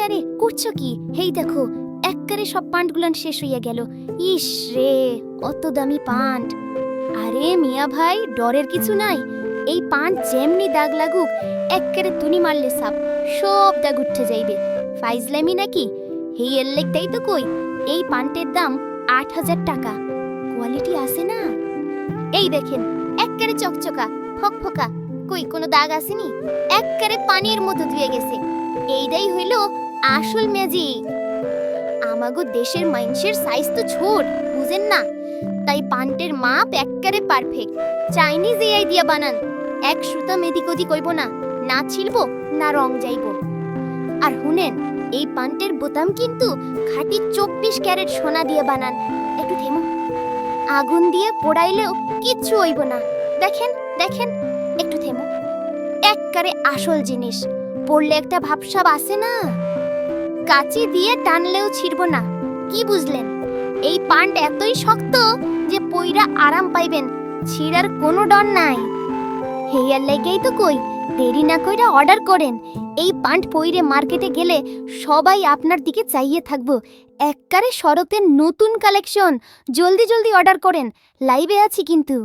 আরে করছো কি? হেই দেখো, একবারে সব পান্টগুলান শেষ হইয়া গেল। ইস রে, অত দামি পান্ট। আরে মিয়া ভাই, ডরের কিছু নাই। এই পান্ট যেমনি দাগ লাগুক, একবারে তুনি মারলে সাপ সব দাগ উঠে যাইবে। ফাইজলামি নাকি? হেই এর লেগটাই তো কই, এই পান্টের দাম ৮,০০০ টাকা। কোয়ালিটি আছে না? এই দেখেন, একবারে চকচকা ফকফকা, কই কোনো দাগ আসেনি, একবারে পানির মতো ধুয়ে গেছে। এইটাই হইল আসল ম্যাজিক। আমাগো দেশের মানুষের সাইজ তো ছোট, বুঝেন না? তাই পান্টের মাপ একবারে পারফেক্ট। চাইনিজ এআই দিয়া বানান, এক সুতা মেদি কদি কইব না, না ছিলবো না রং যাইবো। আর শুনেন, এই পান্টের বোতাম কিন্তু খাঁটি ২৪ ক্যারেট সোনা দিয়ে বানান। একটু থেমো, আগুন দিয়ে পোড়াইলেও কিচ্ছু হইব না। দেখেন দেখেন, একটু থেমো, একবারে আসল জিনিস। পড়লে একটা ভাবসাব আছে না, কাঁচি দিয়ে টানলেও ছিড়ব না। কি বুঝলেন? এই পান্ট এতই শক্ত যে পইরা আরাম পাইবেন, ছিঁড়ার কোনো ডর নাই। হেয়ার লেগেই তো কই, দেরি না কইরা অর্ডার করেন। এই পান্ট পইরে মার্কেটে গেলে সবাই আপনার দিকে চাইয়ে থাকবো। একবারে শরতের নতুন কালেকশন, জলদি জলদি অর্ডার করেন। লাইভে আছি কিন্তু।